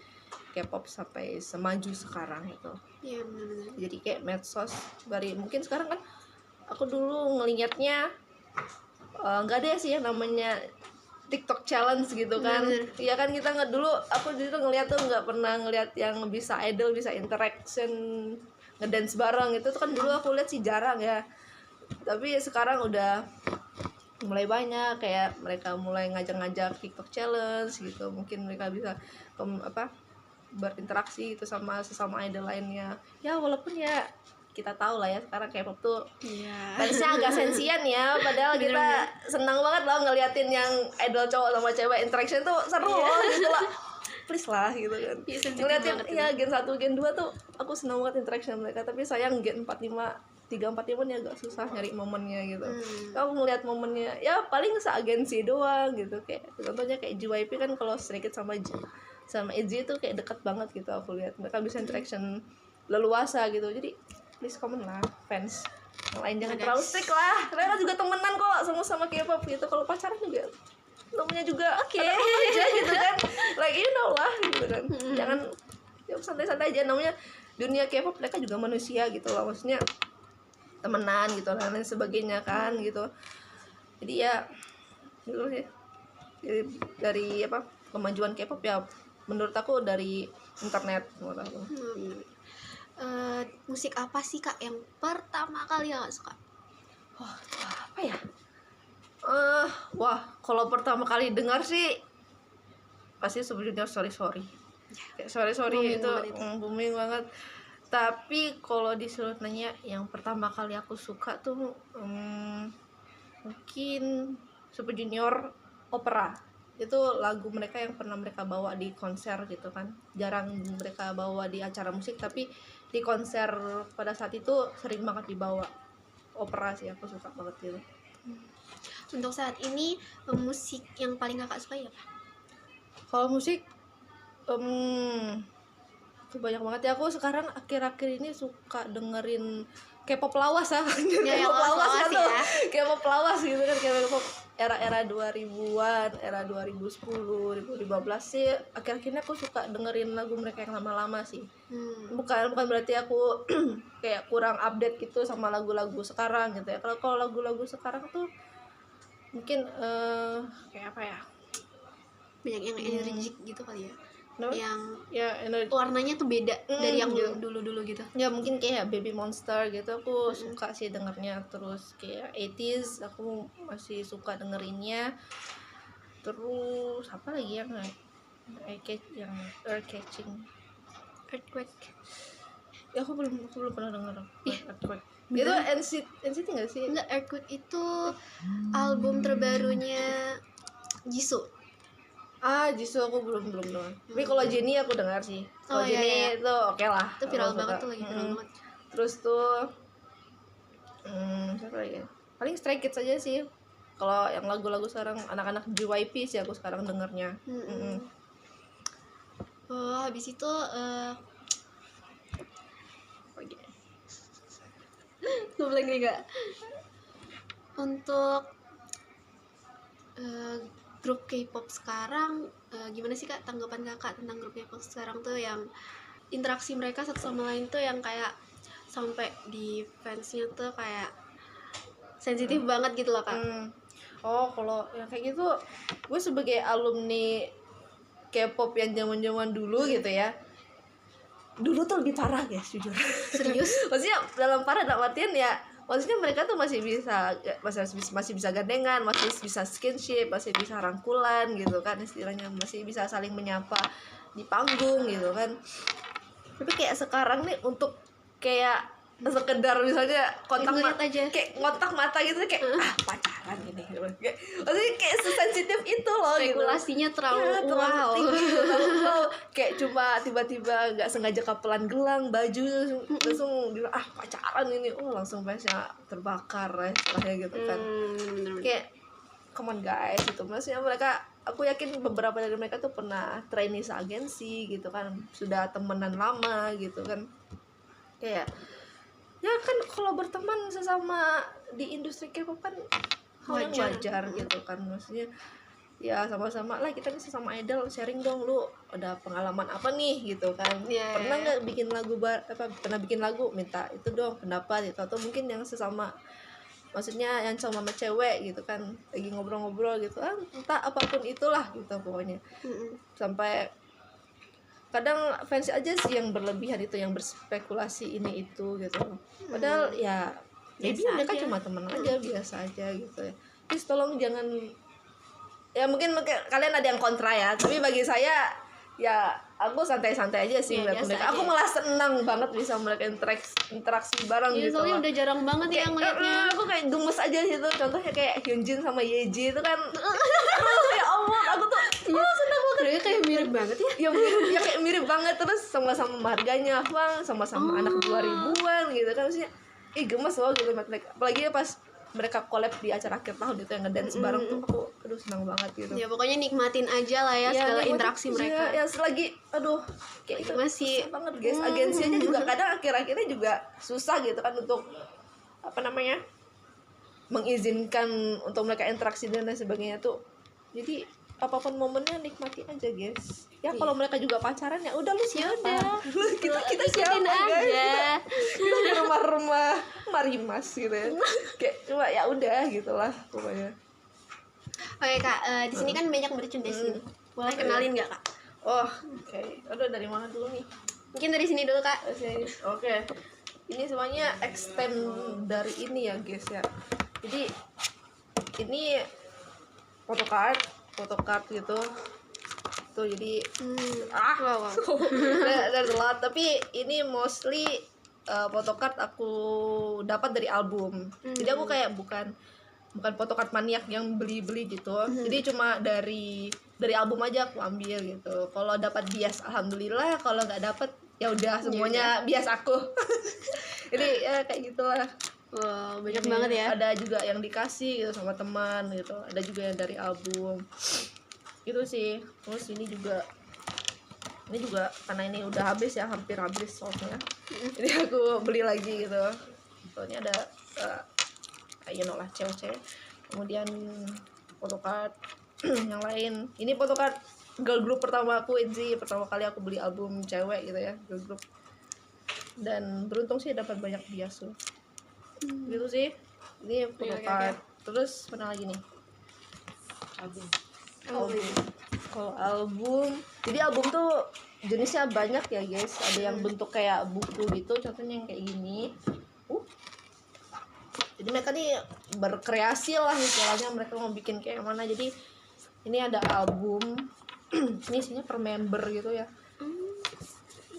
K-pop sampai semaju sekarang itu. Iya benar-benar. Jadi kayak medsos dari mungkin sekarang kan aku dulu ngelihatnya nggak ada sih yang namanya TikTok challenge gitu kan. Iya kan kita nggak dulu, aku dulu ngeliat tuh nggak pernah ngeliat yang bisa idol bisa interaction ngedance bareng itu tuh kan dulu aku lihat sih jarang ya. Tapi sekarang udah mulai banyak, kayak mereka mulai ngajak-ngajak TikTok challenge gitu. Mungkin mereka bisa berinteraksi gitu sama sesama idol lainnya. Ya walaupun ya kita tahu lah ya sekarang K-pop tuh fansnya agak sensian ya, padahal kita senang banget loh ngeliatin yang idol cowok sama cewek interaction tuh seru loh gitu lah. Please lah gitu kan. Ngeliatin ya Gen 1, Gen 2 tuh aku senang banget interaction mereka, tapi sayang Gen 3, 4, 5 nih agak susah nyari momennya gitu. Aku ngeliat momennya ya paling seagensi doang gitu, kayak contohnya kayak JYP kan kalau Stray Kids sama ITZY itu kayak deket banget gitu. Aku lihat mereka bisa interaction leluasa gitu. Jadi please common lah fans yang lain jangan terlalu strict lah. Mereka juga temenan kok sama K-pop gitu. Kalau pacaran juga namanya juga aja gitu kan, like you know lah gitu kan. Jangan ya santai-santai aja, namanya dunia K-pop mereka juga manusia gitu loh, maksudnya temenan gitu dan lain sebagainya kan gitu. Jadi ya gitu sih. Jadi dari kemajuan K-pop ya menurut aku dari internet menurut aku. Musik apa sih Kak yang pertama kali Kakak suka? Apa ya? Kalau pertama kali dengar sih pasti Super Junior Sorry. Kayak Sorry itu booming banget. Tapi kalau disuruh nanya yang pertama kali aku suka tuh mungkin Super Junior Opera. Itu lagu mereka yang pernah mereka bawa di konser gitu kan. Jarang mereka bawa di acara musik, tapi di konser pada saat itu sering banget dibawa. Opera sih aku suka banget gitu. Untuk saat ini musik yang paling Kakak suka apa? Kalau musik banyak banget ya. Aku sekarang akhir-akhir ini suka dengerin K-pop lawas ya. K-pop lawas kan tuh. K-pop lawas gitu kan, K-pop era-era 2000-an, era 2010, 2015 sih. Akhir-akhir ini aku suka dengerin lagu mereka yang lama-lama sih. Bukan berarti aku kayak kurang update gitu sama lagu-lagu sekarang gitu ya. Kalau lagu-lagu sekarang tuh mungkin kayak apa ya? Banyak yang energik gitu kali ya. Yang energi. Warnanya tuh beda dari yang dulu gitu. Ya mungkin kayak Baby Monster gitu aku suka sih dengernya. Terus kayak 80s aku masih suka dengerinnya. Terus apa lagi yang Earthquake ya aku belum pernah denger Earthquake. Itu NCT nggak sih? Enggak, Earthquake itu album terbarunya Jisoo. Jisoo aku belum dengar. Tapi kalau Jennie aku dengar sih. Kalau Jennie itu oke lah. Itu viral banget tuh, lagi viral banget. Terus tuh siapa lagi? Paling Stray Kids aja sih. Kalau yang lagu-lagu sekarang anak-anak JYP sih aku sekarang dengernya. Habis itu ngeblank nih Kak. Untuk grup K-pop sekarang gimana sih Kak tanggapan Kakak tentang grup K-pop sekarang tuh yang interaksi mereka satu sama lain tuh yang kayak sampai di fansnya tuh kayak sensitif banget gitu loh Kak. Kalau yang kayak gitu gue sebagai alumni K-pop yang zaman-zaman dulu gitu ya, dulu tuh lebih parah guys, jujur. Serius? Maksudnya dalam parah dalam artian ya, maksudnya mereka tuh masih bisa gandengan, masih bisa skinship, masih bisa rangkulan gitu kan istilahnya, masih bisa saling menyapa di panggung gitu kan. Tapi kayak sekarang nih untuk kayak sekedar misalnya kontak Ngeliat aja. kayak ngotak mata gitu kayak pacaran gini gitu. Maksudnya kayak sesensitif itu loh gitu. Spekulasinya terlalu Ya, terlalu wow. tinggi gitu, terlalu kayak cuma tiba-tiba nggak sengaja kapelan gelang baju langsung bilang pacaran ini, langsung fansnya terbakar ya istilahnya gitu kan. Bener-bener. Kayak come on guys gitu, maksudnya mereka, aku yakin beberapa dari mereka tuh pernah trainee agensi gitu kan, sudah temenan lama gitu kan. Kayak ya kan kalau berteman sesama di industri K-pop kan hal yang wajar gitu kan, maksudnya ya sama-sama lah kita nih sesama idol, sharing dong lu ada pengalaman apa nih gitu kan. Pernah nggak bikin lagu pernah bikin lagu, minta itu dong pendapat gitu, atau mungkin yang sesama, maksudnya yang sama cewek gitu kan lagi ngobrol-ngobrol gitu, entah apapun itulah gitu pokoknya. Sampai kadang fans aja sih yang berlebihan itu, yang berspekulasi ini itu gitu. Padahal ya maybe mereka cuma teman aja, biasa aja gitu ya. Please tolong jangan, ya mungkin kalian ada yang kontra ya, tapi bagi saya ya aku santai-santai aja sih ngeliat mereka. Aku malah senang banget bisa mereka interaksi bareng gitu. Soalnya udah jarang banget ya ngeliatnya. Aku kayak gemes aja gitu. Contohnya kayak Hyunjin sama Yeji itu kan. Ya Allah, aku tuh senang banget. Mereka kayak mirip banget ya. Ya kayak mirip banget, terus sama-sama marganya bang, sama-sama anak 2000-an gitu kan, maksudnya gemes loh gitu mereka. Apalagi pas mereka collab di acara akhir tahun itu yang ngedance bareng tuh, aku aduh senang banget gitu. Ya pokoknya nikmatin aja lah ya segala interaksi mereka. Ya selagi kayak itu masih banget guys. Agensinya juga kadang akhir-akhirnya juga susah gitu kan untuk mengizinkan untuk mereka interaksi dan lain sebagainya tuh. Jadi apapun momennya nikmati aja guys. Ya kalau mereka juga pacaran ya udah lu siapa? kita siapa guys? Kita di rumah-rumah marimas gitu ya. Kayak cuma ya udah gitulah pokoknya. Oke kak, di sini kan banyak merchandise nih. Boleh kenalin nggak kak? Oke. Aduh, dari mana dulu nih? Mungkin dari sini dulu kak. Oke. Ini semuanya extend dari ini ya guys ya. Jadi ini photocard gitu tuh, jadi Wow. there's a lot, tapi ini mostly photocard aku dapat dari album. Jadi aku kayak bukan photocard maniak yang beli gitu. Jadi cuma dari album aja aku ambil gitu. Kalau dapat bias alhamdulillah, kalau nggak dapat ya udah semuanya bias aku. Jadi ya kayak gitulah. Wow, banyak banget ya. Ada juga yang dikasih gitu sama teman gitu, ada juga yang dari album gitu sih. Terus ini juga karena ini udah habis ya, hampir habis stoknya, jadi aku beli lagi gitu. Soalnya ada lah cewek-cewek. Kemudian photocard yang lain, ini photocard girl group pertama aku, Itzy, pertama kali aku beli album cewek gitu ya, girl group, dan beruntung sih dapat banyak bias tuh. Gitu sih. Ini photocard. Terus mana lagi nih? Album. Kalau album, jadi album tuh jenisnya banyak ya guys. Ada yang bentuk kayak buku gitu, contohnya yang kayak gini. Jadi mereka nih berkreasi lah istilahnya, mereka mau bikin kayak mana. Jadi ini ada album. Ini isinya per member gitu ya.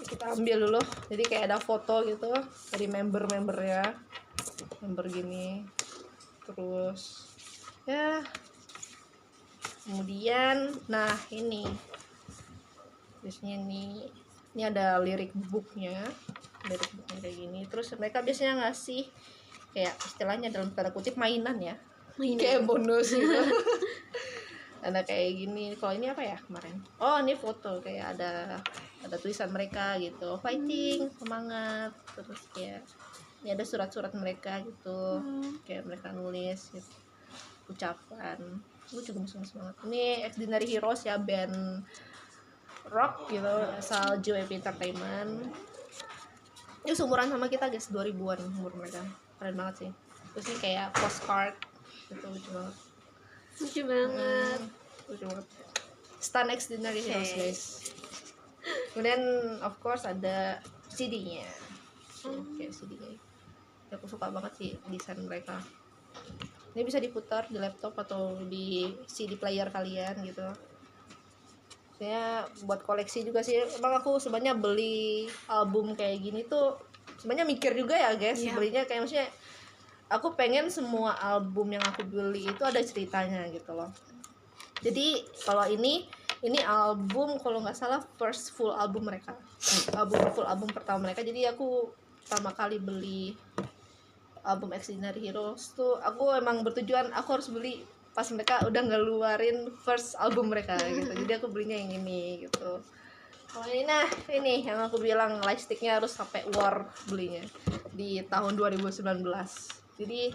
Kita ambil dulu. Jadi kayak ada foto gitu dari member-membernya. Member gini. Terus ya, kemudian nah ini biasanya ini ada lirik booknya kayak gini. Terus mereka biasanya ngasih kayak istilahnya dalam tanda kutip mainan ya, kayak bonus gitu. Ada kayak gini. Kalau ini apa ya kemarin, ini foto kayak ada tulisan mereka gitu, fighting, semangat. Terus kayak ini ada surat-surat mereka gitu, kayak mereka nulis gitu, ucapan. Gue juga masuk banget. Ini Extraordinary Heroes ya, band rock gitu asal JYP Entertainment. Ini seumuran sama kita guys, 2000-an umur mereka. Keren banget sih. Terus ini kayak postcard gitu, lucu banget. Lucu banget. Lucu banget. Stan Extraordinary Heroes guys. Kemudian of course ada CD-nya. Kayak CD-nya. Aku suka banget sih desain mereka. Ini bisa diputar di laptop atau di CD player kalian gitu. Saya buat koleksi juga sih. Emang aku sebenarnya beli album kayak gini tuh sebenarnya mikir juga ya guys. Belinya kayak maksudnya aku pengen semua album yang aku beli itu ada ceritanya gitu loh. Jadi kalau ini album kalau nggak salah first full album mereka. Full album pertama mereka. Jadi aku pertama kali beli album Extraordinary Heroes tuh aku emang bertujuan aku harus beli pas mereka udah ngeluarin first album mereka gitu. Jadi aku belinya yang ini gitu. Kalau ini yang aku bilang lightsticknya harus sampai war belinya di tahun 2019. Jadi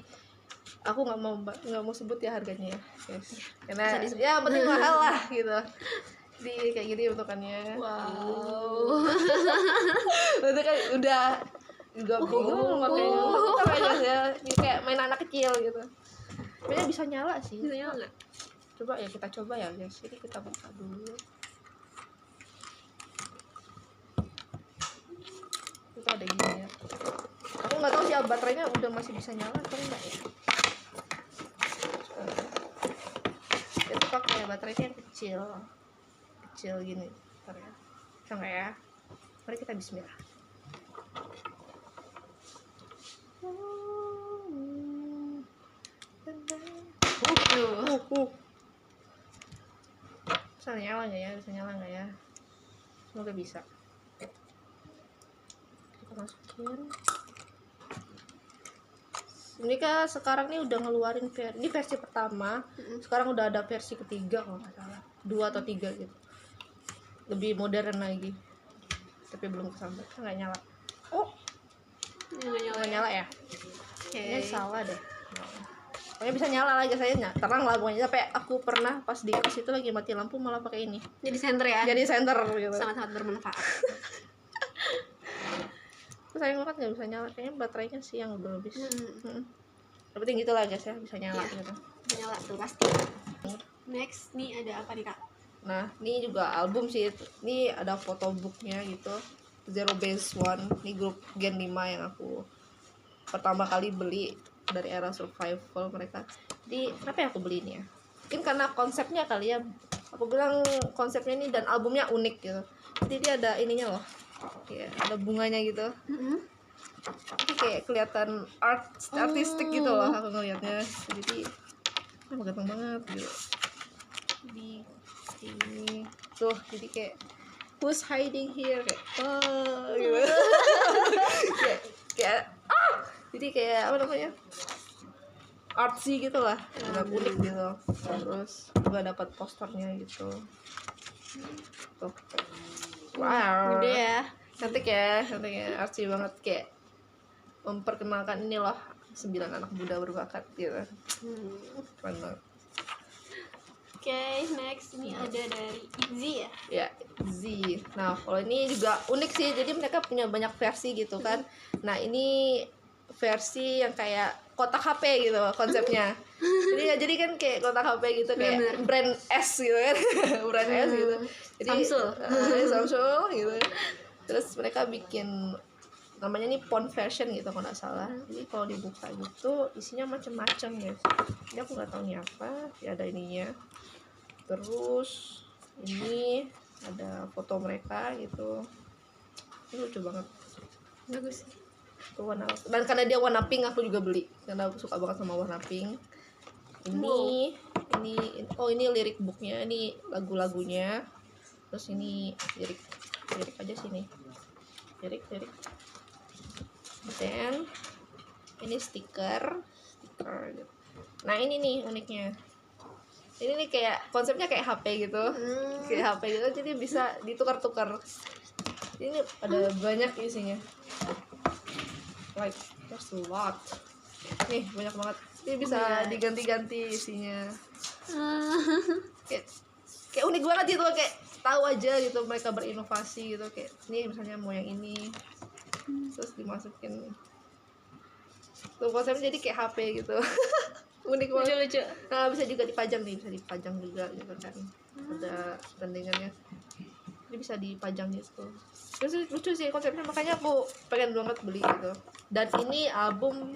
aku nggak mau sebut ya harganya ya guys. Karena ya penting mahal lah gitu. Jadi kayak gini bentukannya. Wow. Itu kan udah juga bingung makanya ya kayak main anak kecil gitu. Kayaknya bisa nyala sih. Bisa nyala nggak? Coba ya kita coba ya guys. Jadi kita buka dulu. Itu ada gini ya. Aku nggak tahu sih baterainya udah masih bisa nyala atau enggak ya. Itu pakai baterainya yang kecil gini. Bentar ya. Bisa nggak ya? Mari kita bismillah. Bisa nyala nggak ya? Semoga bisa. Kita masukin. Ini kan sekarang nih udah ngeluarin ini versi pertama. Sekarang udah ada versi ketiga kalau nggak salah, 2 atau 3 gitu. Lebih modern lagi. Tapi belum kesambar, nggak nyala. Oh, nggak nyala ya? Kayaknya salah deh. Pokoknya bisa nyala lagi saya terang lah pokoknya. Sampai aku pernah pas di kos itu lagi mati lampu malah pakai ini. Jadi center ya. Jadi center gitu. Sangat-sangat bermanfaat. Sayang banget nggak bisa nyala, kayaknya baterainya sih yang udah habis. Yang penting gitu lah guys ya, bisa nyala gitu. Bisa nyala tuh pasti. Next nih ada apa nih kak? Nah ini juga album sih, ini ada photobooknya gitu. Zero Base One, ini grup Gen 5 yang aku pertama kali beli dari era survival mereka. Jadi kenapa ya aku beli ini ya? Mungkin karena konsepnya kali ya. Aku bilang konsepnya ini dan albumnya unik gitu. Jadi dia ada ininya loh. Ya, ada bunganya gitu. Ini kayak kelihatan artistik gitu loh aku ngelihatnya. Jadi ganteng banget gitu. Di sini tuh jadi kayak who's hiding here kayak gitu. kayak jadi kayak apa namanya, artsy gitu lah, agak unik gitu. Terus juga dapat posternya gitu. Tuh. Wow. Gede ya. Cantik ya, artsy banget, kayak memperkenalkan ini loh 9 anak muda berbakat gitu. Keren banget. Oke, next ini ada dari Izzy ya. Ya, Z. Nah, kalau ini juga unik sih. Jadi mereka punya banyak versi gitu kan. Nah, ini versi yang kayak kotak HP gitu konsepnya. Jadi kan kayak kotak HP gitu, kayak brand S gitu kan. Brand S gitu. Jadi Samsung gitu. Terus mereka bikin namanya nih Pond version gitu kalau nggak salah. Jadi kalau dibuka gitu isinya macam-macam guys. Ini aku nggak tahu nih apa. Ya ada ininya. Terus ini ada foto mereka gitu. Ini lucu banget. Bagus. Tuh warna, dan karena dia warna pink aku juga beli karena aku suka banget sama warna pink. Ini lirik booknya, ini lagu-lagunya. Terus ini lirik aja sini. Lirik. Dan ini stiker gitu. Nah ini nih uniknya. Ini nih kayak konsepnya kayak HP gitu. Kayak HP gitu, jadi bisa ditukar-tukar. Ini ada banyak isinya. Like there's a lot. Nih banyak banget. Ini bisa diganti-ganti isinya. Kayak unik banget gitu, kayak tahu aja gitu mereka berinovasi gitu, kayak ini misalnya mau yang ini. Terus dimasukin. Tuh konsepnya jadi kayak HP gitu. unik banget. Lucu-lucu. Nah, bisa juga dipajang nih, bisa dipajang juga gitu kan. Ada gandengannya, jadi bisa dipajang gitu. Terus lucu sih konsepnya, makanya aku pengen banget beli gitu. Dan ini album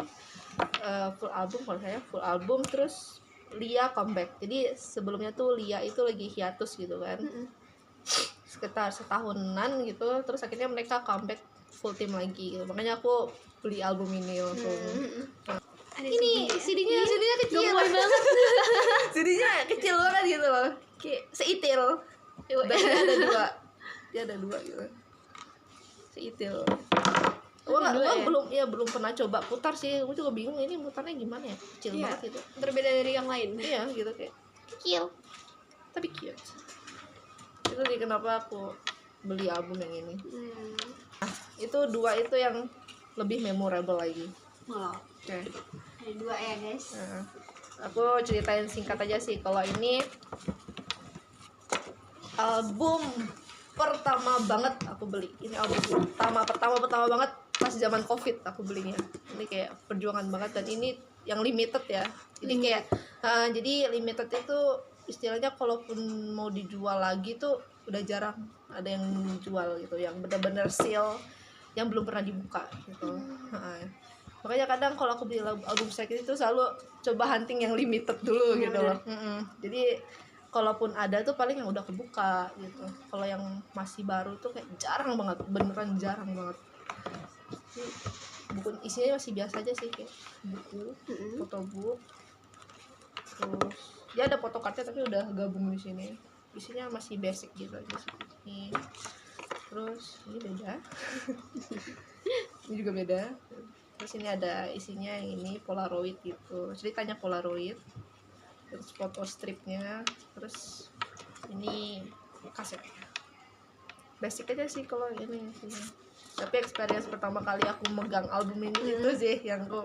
full album, kalau saya full album. Terus Lia comeback. Jadi sebelumnya tuh Lia itu lagi hiatus gitu kan, sekitar setahunan gitu. Terus akhirnya mereka comeback full team lagi gitu. Makanya aku beli album ini langsung. Ini CD-nya kecil banget. CD-nya kecil banget gitu loh, kayak seitil. Dan dia ada dua gitu, seitil. Gua belum pernah coba putar sih. Gue juga bingung ini mutarnya gimana ya, kecil banget gitu. Berbeda dari yang lain. Iya gitu, kayak kecil tapi cute. Itu sih kenapa aku beli album yang ini. Itu dua itu yang lebih memorable lagi. Wow. Oke. Ada 2 ya guys. Nah, aku ceritain singkat aja sih. Kalau ini album pertama banget aku beli. Ini album pertama banget pas zaman COVID aku belinya. Ini kayak perjuangan banget, dan ini yang limited ya. Jadi kayak jadi limited itu istilahnya kalaupun mau dijual lagi tuh udah jarang ada yang jual gitu, yang benar-benar seal, yang belum pernah dibuka gitu. Makanya kadang kalau aku beli album second itu selalu coba hunting yang limited dulu gitu loh. Jadi kalaupun ada tuh paling yang udah kebuka gitu. Kalau yang masih baru tuh kayak jarang banget, beneran jarang banget. Buku isinya masih biasa aja sih, kayak buku, photobook. Terus dia ada photocardnya tapi udah gabung di sini. Isinya masih basic gitu aja sih. Nih. Terus ini beda. Ini juga beda. Terus ini ada isinya yang ini Polaroid gitu, ceritanya Polaroid. Terus foto stripnya. Terus ini kasetnya. Basic aja sih kalau ini sih. Tapi experience pertama kali aku megang album ini itu sih yang aku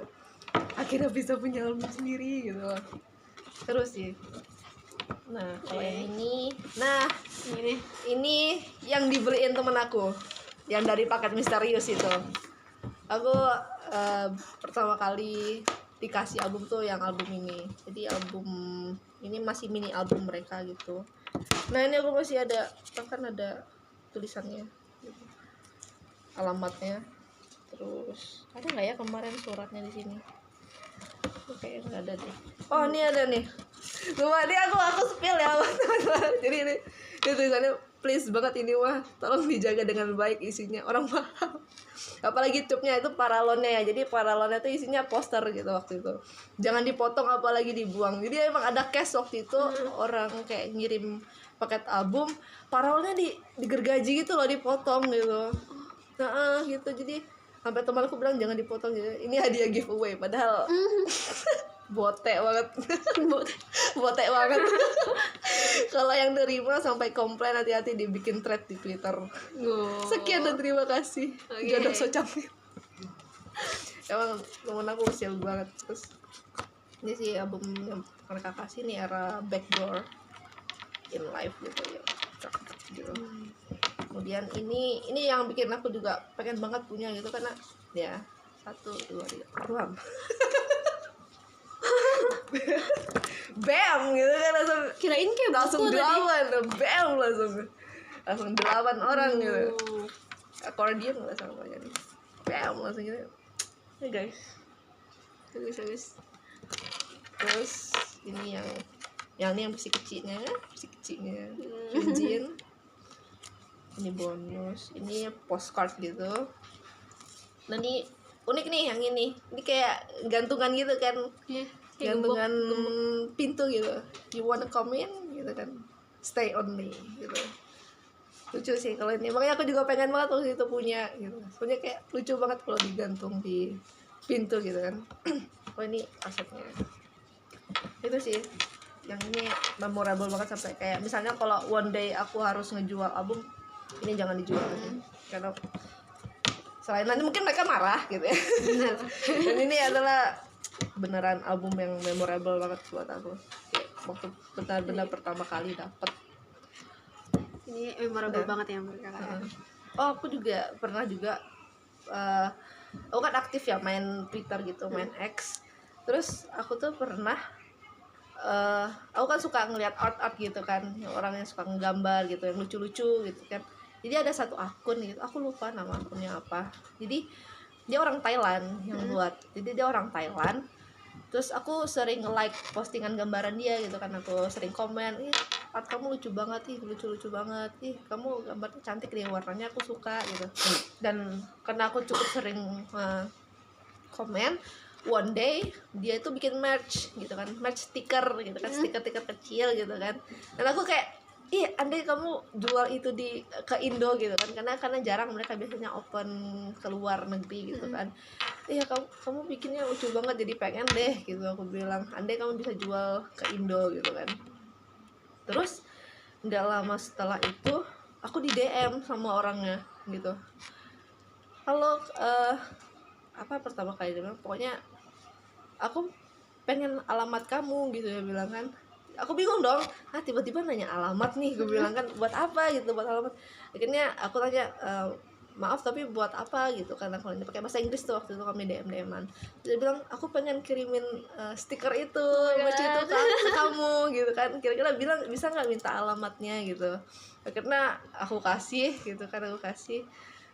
akhirnya bisa punya album sendiri gitu. Terus sih. Nah kalau yang ini, ini yang dibeliin temen aku, yang dari paket misterius itu. Aku pertama kali dikasih album tuh yang album ini. Jadi album ini masih mini album mereka gitu. Nah ini aku masih ada, kan ada tulisannya gitu, alamatnya. Terus ada nggak ya kemarin suratnya di sini? Kayaknya nggak ada deh. Oh ini ada nih. Cuma ini aku spill ya teman-teman. Jadi ini tulisannya, please banget ini mah, tolong dijaga dengan baik isinya, orang mahal. Apalagi cupnya itu paralonnya ya. Jadi paralonnya itu isinya poster gitu waktu itu. Jangan dipotong apalagi dibuang. Jadi emang ada case waktu itu, orang kayak ngirim paket album, paralonnya digergaji gitu loh, dipotong gitu. Nah gitu, jadi sampai teman aku bilang jangan dipotong gitu. Ini hadiah giveaway, padahal bote banget. bote banget. Kalau yang nerima sampai komplain, hati-hati dibikin thread di Twitter. Sekian dan terima kasih. Jodoh so cantik. Emang temen aku usil banget. Terus ini sih album yang mereka kasih nih, era Backdoor in Life gitu ya. Gitu. Kemudian ini yang bikin aku juga pengen banget punya gitu, karena ya 1, 2, 3 ruam. Bam gitu kan, langsung Kirain kayak langsung 8, bam langsung 8 orang gitu. Accordion nggak sama banyak nih, bam langsung gitu ya guys. Bagus. Terus ini yang ini yang versi kecilnya, izin. Ini bonus, ini postcard gitu. Nah ini unik nih yang ini kayak gantungan gitu kan, gantungan pintu gitu. You wanna come in gitu kan, stay only gitu. Lucu sih kalau ini, makanya aku juga pengen banget waktu itu punya gitu. Soalnya kayak lucu banget kalau digantung di pintu gitu kan. Oh ini asetnya. Itu sih yang ini memorable banget, sampai kayak misalnya kalau one day aku harus ngejual album, ini jangan dijual aja. Karena selain nanti mungkin mereka marah gitu ya. Dan ini adalah beneran album yang memorable banget buat aku. Kayak waktu benar-benar pertama kali dapet. Ini memorable banget ya mereka. Oh aku juga pernah juga aku kan aktif ya main Twitter gitu, main X. Terus aku tuh pernah aku kan suka ngeliat art gitu kan, yang orang yang suka ngegambar gitu, yang lucu-lucu gitu kan. Jadi ada satu akun gitu, aku lupa nama akunnya apa. Jadi dia orang Thailand yang buat. Jadi dia orang Thailand. Terus aku sering like postingan gambaran dia gitu kan, aku sering komen, ih art kamu lucu banget, ih lucu-lucu banget, ih kamu gambarnya cantik deh, warnanya aku suka gitu. Dan karena aku cukup sering komen, one day dia itu bikin merch gitu kan, merch stiker gitu kan, stiker-stiker kecil gitu kan. Dan aku kayak, ih andai kamu jual itu ke Indo gitu kan, karena jarang mereka biasanya open ke luar negeri gitu kan. Iya kamu bikinnya lucu banget, jadi pengen deh gitu, aku bilang andai kamu bisa jual ke Indo gitu kan. Terus nggak lama setelah itu aku di DM sama orangnya gitu, halo apa pertama kali dia bilang, pokoknya aku pengen alamat kamu gitu ya bilang kan. Aku bingung dong, tiba-tiba nanya alamat nih, gue bilang kan buat apa gitu, buat alamat. Akhirnya aku tanya, maaf tapi buat apa gitu, karena kalau ini pakai bahasa Inggris tuh waktu itu kami DM-an. Dia bilang aku pengen kirimin stiker itu, merch itu ke kamu gitu kan, kira-kira bilang bisa nggak minta alamatnya gitu. Akhirnya aku kasih gitu kan, aku kasih.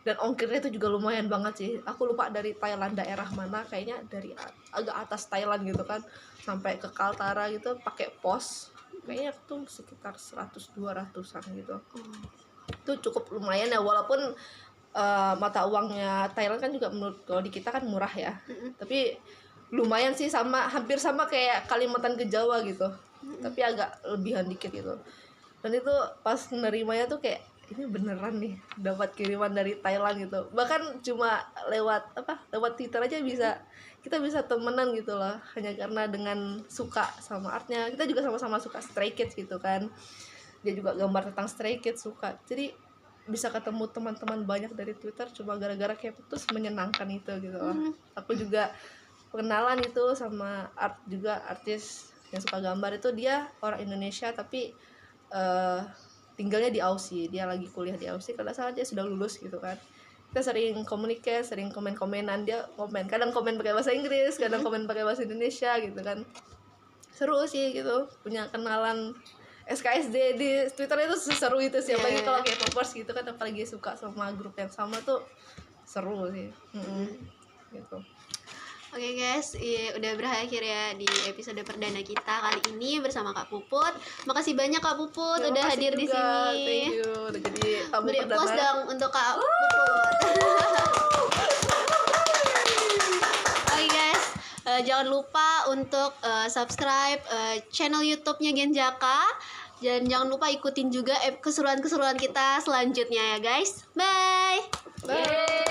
Dan ongkirnya itu juga lumayan banget sih, aku lupa dari Thailand daerah mana, kayaknya dari agak atas Thailand gitu kan sampai ke Kaltara gitu pakai pos, kayaknya tuh sekitar 100-200an gitu. Itu cukup lumayan ya, walaupun mata uangnya Thailand kan juga menurut kalau di kita kan murah ya, tapi lumayan sih, hampir sama kayak Kalimantan ke Jawa gitu, tapi agak lebihan dikit gitu. Dan itu pas nerimanya tuh kayak, ini beneran nih dapat kiriman dari Thailand gitu. Bahkan cuma lewat Twitter aja kita bisa temenan gitu loh, hanya karena dengan suka sama artnya. Kita juga sama-sama suka Stray Kids gitu kan, dia juga gambar tentang Stray Kids, suka. Jadi bisa ketemu teman-teman banyak dari Twitter cuma gara-gara K-pop, tuh menyenangkan itu gitu loh. Aku juga pengenalan itu sama artis yang suka gambar itu, dia orang Indonesia tapi tinggalnya di Aussie, dia lagi kuliah di Aussie, kalau salah dia sudah lulus gitu kan. Kita sering komunikasi, sering komen-komenan, dia kadang komen pakai bahasa Inggris, kadang komen pakai bahasa Indonesia gitu kan. Seru sih gitu, punya kenalan SKSD di Twitter itu seru itu sih, apalagi kalau kayak K-popers gitu kan, apalagi suka sama grup yang sama tuh seru sih. Gitu. Oke guys, udah berakhir ya di episode perdana kita kali ini bersama Kak Puput. Makasih banyak Kak Puput udah hadir di sini. Thank you, udah jadi tamu Beri perdana. applause dong untuk Kak Puput. Oke guys, jangan lupa untuk subscribe channel YouTube-nya Genjaka. Dan jangan lupa ikutin juga keseruan-keseruan kita selanjutnya ya guys. Bye. Bye.